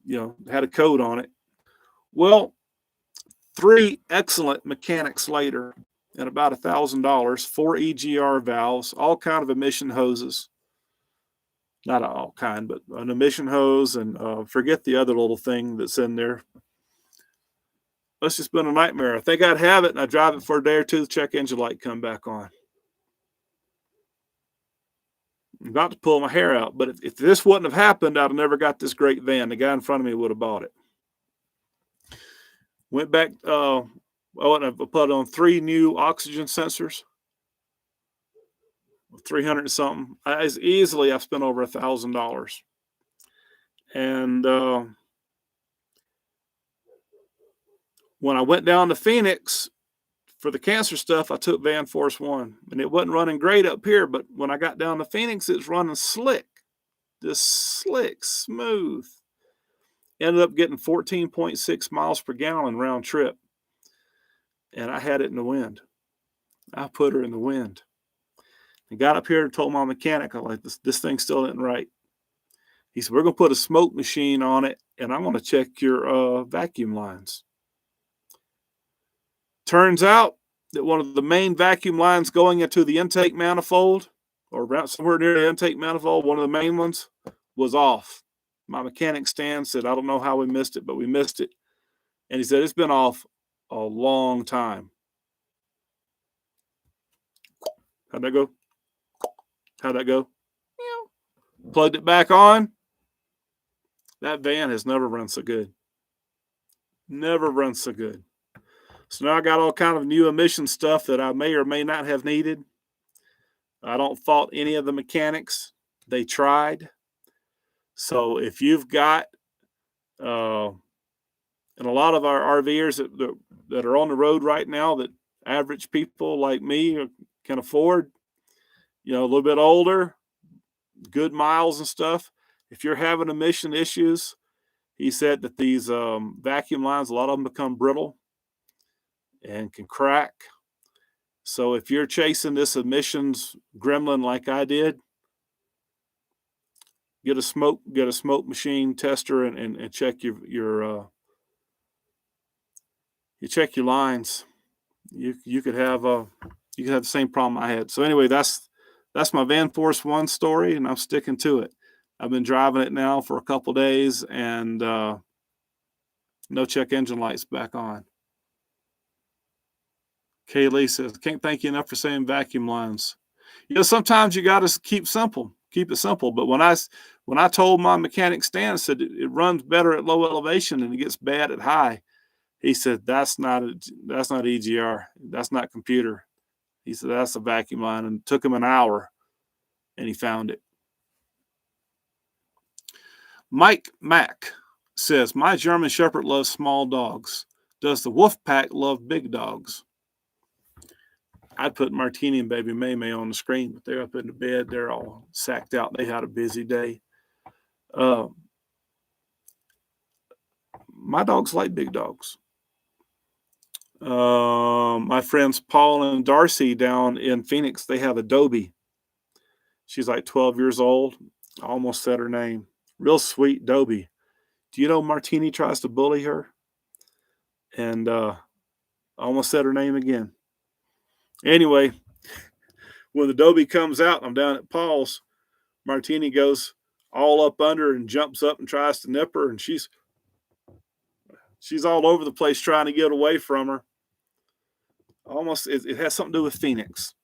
You know, had a code on it. Well, 3 excellent mechanics later, and about $1,000, 4 EGR valves, all kind of emission hoses. Not all kind, but an emission hose, and forget the other little thing that's in there. It's just been a nightmare. I think I'd have it, and I drive it for a day or two, the check engine light come back on. I'm about to pull my hair out, but if this wouldn't have happened, I'd have never got this great van. The guy in front of me would have bought it. Went back, I put on 3 new oxygen sensors, 300 and something. As easily, I've spent over $1,000. And when I went down to Phoenix for the cancer stuff, I took Van Force 1, and it wasn't running great up here, but when I got down to Phoenix, it's running slick, just slick, smooth. Ended up getting 14.6 miles per gallon round trip, and I had it in the wind. I put her in the wind. I got up here and told my mechanic, I'm like, this thing still isn't right. He said, we're going to put a smoke machine on it, and I'm going to check your vacuum lines. Turns out that one of the main vacuum lines going into the intake manifold, or around somewhere near the intake manifold, one of the main ones, was off. My mechanic Stan said, I don't know how we missed it, but we missed it. And he said, it's been off a long time. How'd that go? How'd that go? Plugged it back on. That van has never run so good. Never run so good. So now I got all kind of new emission stuff that I may or may not have needed. I don't fault any of the mechanics. They tried. So if you've got, and a lot of our RVers that are on the road right now that average people like me can afford, a little bit older, good miles and stuff. If you're having emission issues, he said that these vacuum lines, a lot of them become brittle and can crack. So if you're chasing this emissions gremlin like I did, get a smoke machine tester and check your you check your lines. You could have the same problem I had. So anyway, that's my Van Force 1 story, and I'm sticking to it. I've been driving it now for a couple days, and no check engine lights back on. Kaylee says, can't thank you enough for saying vacuum lines. Sometimes you got to keep it simple. But when I told my mechanic Stan, I said it runs better at low elevation and it gets bad at high. He said, that's not EGR. That's not computer. He said, that's a vacuum line, and it took him an hour and he found it. Mike Mack says, my German Shepherd loves small dogs. Does the Wolf Pack love big dogs? I'd put Martini and baby May May on the screen, but they're up in the bed. They're all sacked out. They had a busy day. My dogs like big dogs. My friends Paul and Darcy down in Phoenix, they have a Dobie. She's like 12 years old. I almost said her name. Real sweet Dobie. Do you know Martini tries to bully her? And I almost said her name again. Anyway, when the Dobie comes out, I'm down at Paul's, Martini goes all up under and jumps up and tries to nip her, and she's all over the place trying to get away from her. Almost, it has something to do with Phoenix.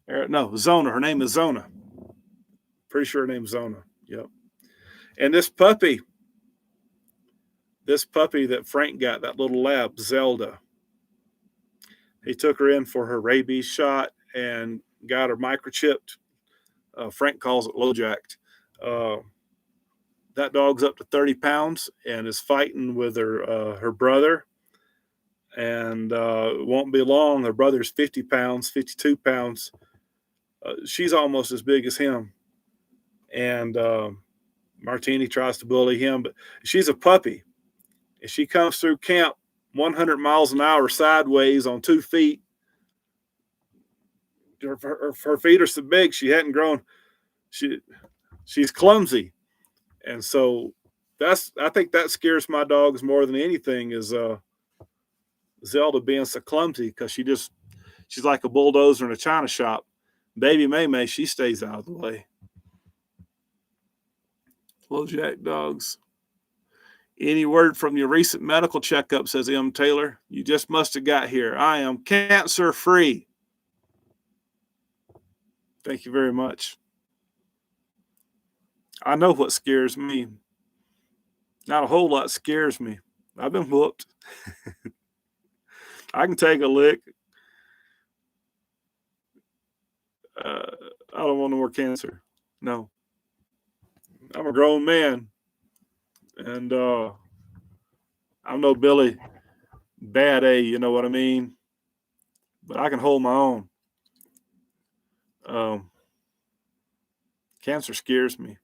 No, Zona. Her name is Zona. Pretty sure her name's Zona. Yep. And this puppy that Frank got, that little lab, Zelda, he took her in for her rabies shot and got her microchipped. Frank calls it low-jacked. That dog's up to 30 pounds and is fighting with her brother. And it won't be long. Her brother's 50 pounds, 52 pounds. She's almost as big as him. And Martini tries to bully him, but she's a puppy. If she comes through camp 100 miles an hour sideways on 2 feet, her feet are so big she hadn't grown. She's clumsy. And so I think that scares my dogs more than anything is Zelda being so clumsy because she's like a bulldozer in a china shop. Baby May, she stays out of the way. Hello, Jack Dogs. Any word from your recent medical checkup, says M. Taylor. You just must have got here. I am cancer free. Thank you very much. I know what scares me. Not a whole lot scares me. I've been whooped. I can take a lick. I don't want no more cancer. No. I'm a grown man. And I'm no Billy Bad A, you know what I mean? But I can hold my own. Cancer scares me.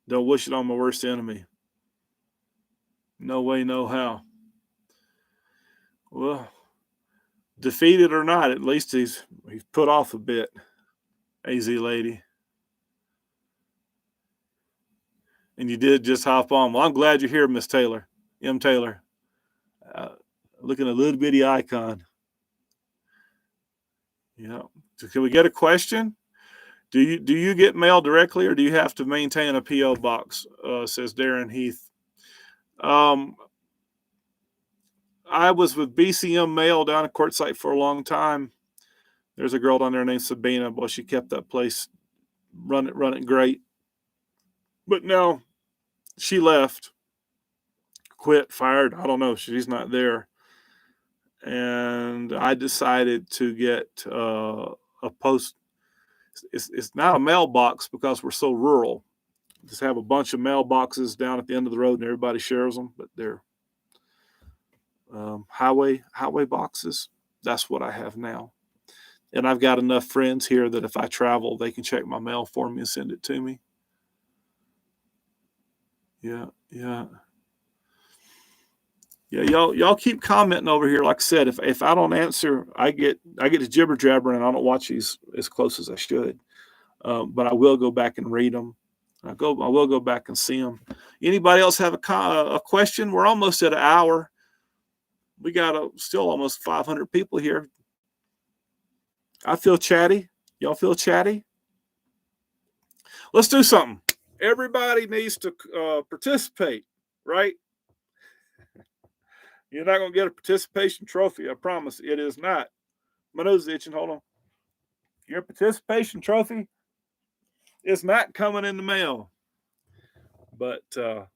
Don't wish it on my worst enemy. No way, no how. Well, defeated or not, at least he's put off a bit. AZ lady. And you did just hop on. Well, I'm glad you're here, Miss Taylor. M. Taylor. Looking at a little bitty icon. Yeah. So can we get a question? Do you get mail directly, or do you have to maintain a P.O. box? Says Darren Heath. I was with BCM Mail down at Quartzsite for a long time. There's a girl down there named Sabina. Boy, she kept that place running great. But now she left, quit, fired. I don't know. She's not there. And I decided to get a post. It's not a mailbox because we're so rural. Just have a bunch of mailboxes down at the end of the road and everybody shares them, but they're highway boxes. That's what I have now. And I've got enough friends here that if I travel, they can check my mail for me and send it to me. Yeah. Y'all keep commenting over here. Like I said, if I don't answer, I get to jibber jabbering, and I don't watch these as close as I should. But I will go back and read them. I will go back and see them. Anybody else have a question? We're almost at an hour. We got still almost 500 people here. I feel chatty. Y'all feel chatty? Let's do something. Everybody needs to participate, right? You're not going to get a participation trophy. I promise. It is not. My nose is itching. Hold on. Your participation trophy is not coming in the mail. But how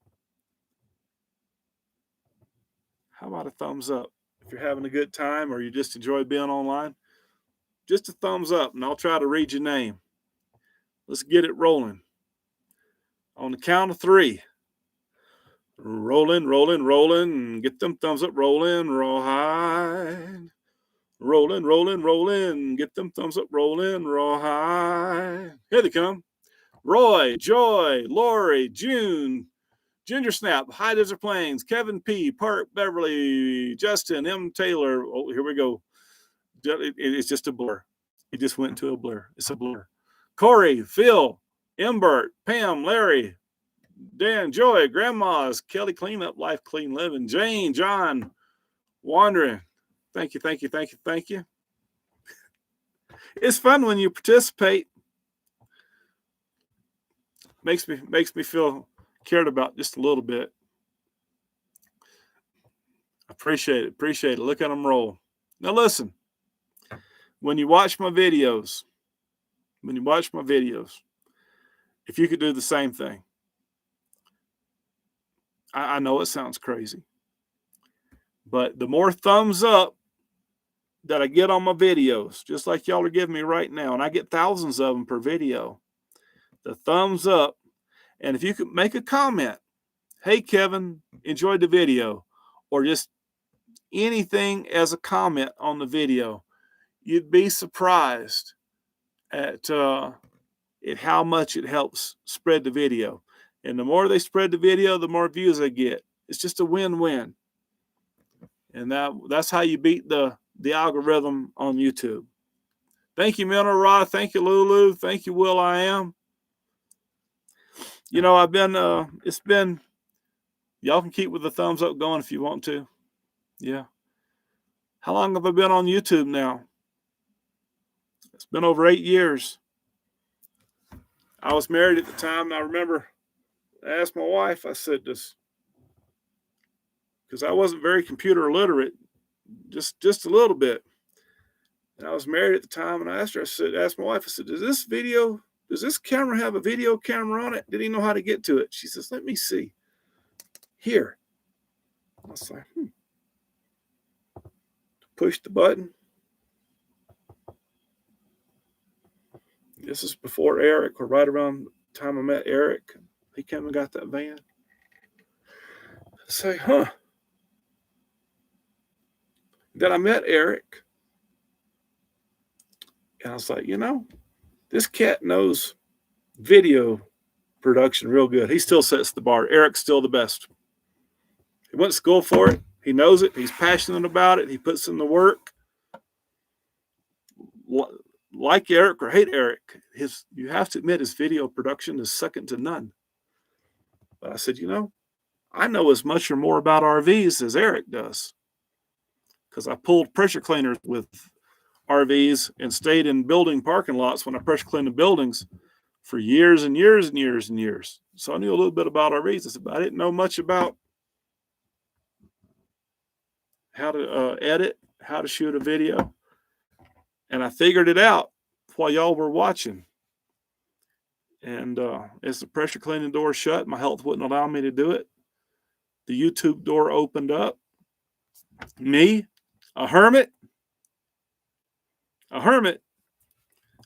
about a thumbs up? If you're having a good time or you just enjoy being online, just a thumbs up, and I'll try to read your name. Let's get it rolling. On the count of 3. Rolling. Get them thumbs up, rolling, rawhide. Rolling. Get them thumbs up, rolling, rawhide. Here they come. Roy, Joy, Lori, June, Ginger Snap, High Desert Plains, Kevin P, Park Beverly, Justin, M. Taylor. Oh, here we go. It's just a blur. It just went to a blur. It's a blur. Corey, Phil, Imbert, Pam, Larry, Dan, Joy, Grandma's, Kelly, Cleanup, Life, Clean Living, Jane, John, Wandering. Thank you. It's fun when you participate. Makes me feel cared about just a little bit. Appreciate it. Look at them roll. Now listen, when you watch my videos, if you could do the same thing, I know it sounds crazy, but the more thumbs up that I get on my videos, just like y'all are giving me right now, and I get thousands of them per video, the thumbs up, and if you could make a comment, hey, Kevin, enjoyed the video, or just anything as a comment on the video, you'd be surprised at how much it helps spread the video. And the more they spread the video, the more views they get. It's just a win-win. And that's how you beat the algorithm on YouTube. Thank you, Mineral Rod. Thank you, Lulu. Thank you, Will I Am. You know, it's been, y'all can keep with the thumbs up going if you want to. Yeah. How long have I been on YouTube now? It's been over 8 years. I was married at the time, and I remember I asked my wife, I said this, because I wasn't very computer illiterate, just a little bit. And I was married at the time, and I asked my wife, I said, does this camera have a video camera on it? Didn't even know how to get to it. She says, let me see. Here. I was like, push the button. This is before Eric, or right around the time I met Eric. He came and got that van. I say, Then I met Eric. And I was like, this cat knows video production real good. He still sets the bar. Eric's still the best. He went to school for it. He knows it. He's passionate about it. He puts in the work. Like Eric or hate Eric, you have to admit his video production is second to none. But I said, I know as much or more about RVs as Eric does, because I pulled pressure cleaners with RVs and stayed in building parking lots when I pressure cleaned the buildings for years and years and years and years. So I knew a little bit about RVs. I said, but I didn't know much about how to edit, how to shoot a video. And I figured it out while y'all were watching. And as the pressure cleaning door shut, my health wouldn't allow me to do it. The YouTube door opened up. Me, a hermit.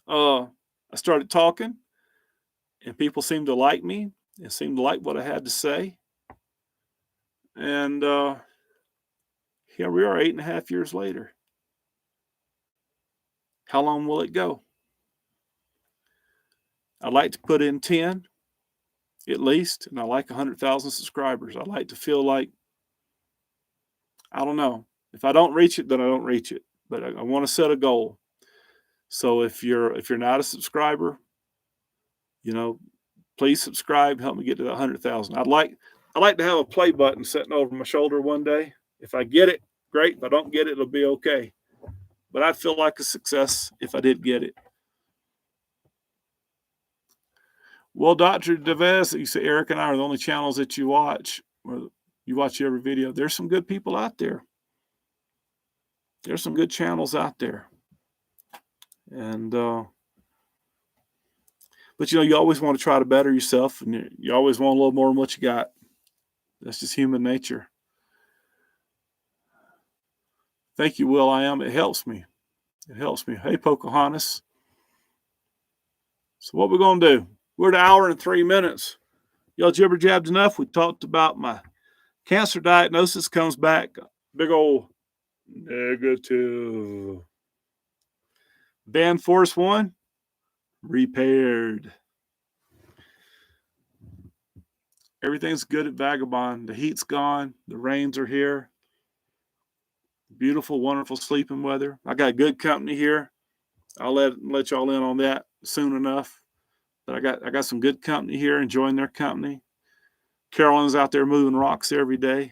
I started talking, and people seemed to like me and seemed to like what I had to say. And here we are 8.5 years later. How long will it go? I'd like to put in 10 at least, and I like 100,000 subscribers. I'd like to feel like, I don't know, if I don't reach it, then I don't reach it, but I want to set a goal. So if you're not a subscriber, please subscribe, help me get to that 100,000. I'd like to have a play button sitting over my shoulder one day. If I get it, great. If I don't get it, it'll be okay. But I'd feel like a success if I did get it. Well, Dr. Deves, you say Eric and I are the only channels that you watch, or you watch every video. There's some good people out there. There's some good channels out there. And, but you always want to try to better yourself, and you always want a little more than what you got. That's just human nature. Thank you, Will. It helps me. It helps me. Hey, Pocahontas. So what we're going to do, we're at 1 hour and 3 minutes. Y'all jibber jabbed enough. We talked about my cancer diagnosis, comes back big old negative. Band Force 1, repaired. Everything's good at Vagabond. The heat's gone. The rains are here. Beautiful, wonderful sleeping weather. I got good company here. I'll let y'all in on that soon enough. But I got some good company here, enjoying their company. Carolyn's out there moving rocks every day.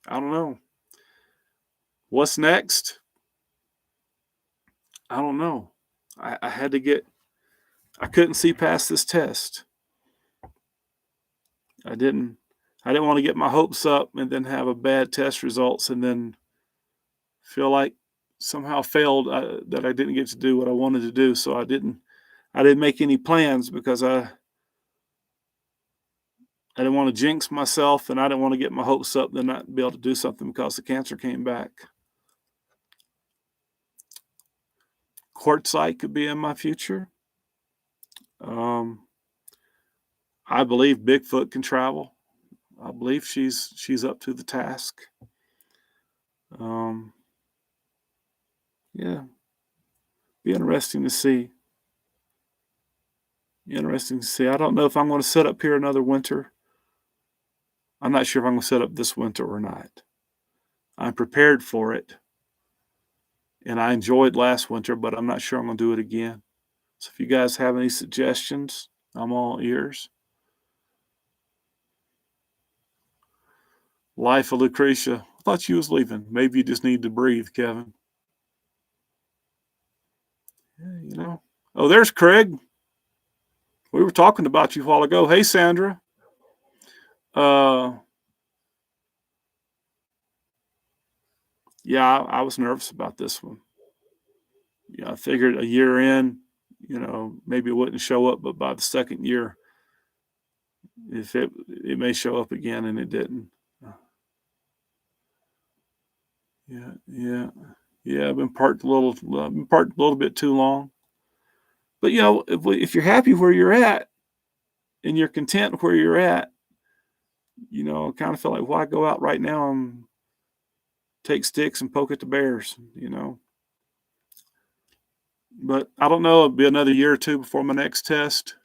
I don't know. What's next? I don't know. I couldn't see past this test. I didn't want to get my hopes up and then have a bad test results and then feel like somehow failed, that I didn't get to do what I wanted to do. So I didn't make any plans because I didn't want to jinx myself, and I didn't want to get my hopes up and not be able to do something because the cancer came back. Quartzite could be in my future. I believe Bigfoot can travel. I believe she's up to the task. Yeah, be interesting to see. I don't know if I'm going to set up here another winter. I'm not sure if I'm going to set up this winter or not. I'm prepared for it. And I enjoyed last winter, but I'm not sure I'm going to do it again. So if you guys have any suggestions, I'm all ears. Life of Lucretia. I thought you was leaving. Maybe you just need to breathe, Kevin. Yeah, you know. Oh, there's Craig. We were talking about you a while ago. Hey, Sandra. Yeah, I was nervous about this one. Yeah, I figured a year in, maybe it wouldn't show up, but by the second year, if it may show up again, and it didn't. Yeah. I've been parked a little bit too long. But if you're happy where you're at and you're content where you're at, I kind of feel like, why go out right now and take sticks and poke at the bears, But I don't know. It'll be another year or two before my next test.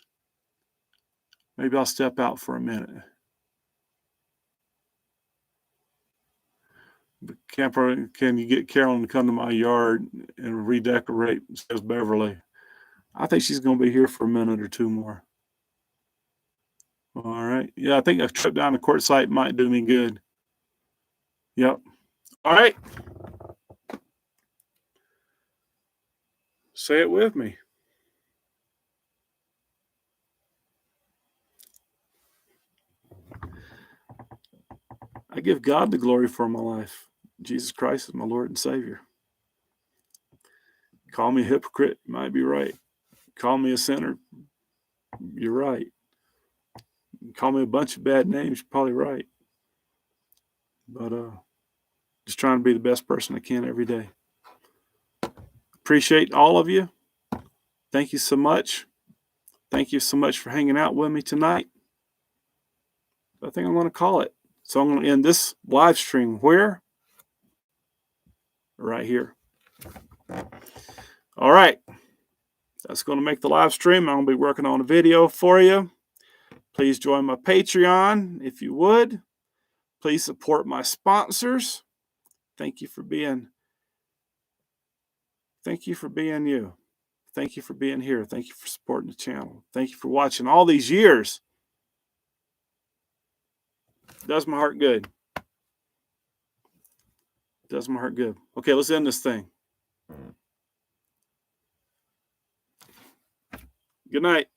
Maybe I'll step out for a minute. Camper, can you get Carolyn to come to my yard and redecorate? Says Beverly. I think she's going to be here for a minute or two more. All right. Yeah, I think a trip down to Quartzsite might do me good. Yep. All right. Say it with me. I give God the glory for my life. Jesus Christ is my Lord and Savior. Call me a hypocrite, you might be right. Call me a sinner, you're right. Call me a bunch of bad names, you're probably right. But just trying to be the best person I can every day. Appreciate all of you. Thank you so much. Thank you so much for hanging out with me tonight. I think I'm going to call it. So I'm going to end this live stream where? Right here. All right. That's going to make the live stream. I'm going to be working on a video for you. Please join my Patreon if you would. Please support my sponsors. Thank you for being you. Thank you for being here. Thank you for supporting the channel. Thank you for watching all these years. Does my heart good. Does my heart good. Okay, let's end this thing. Good night.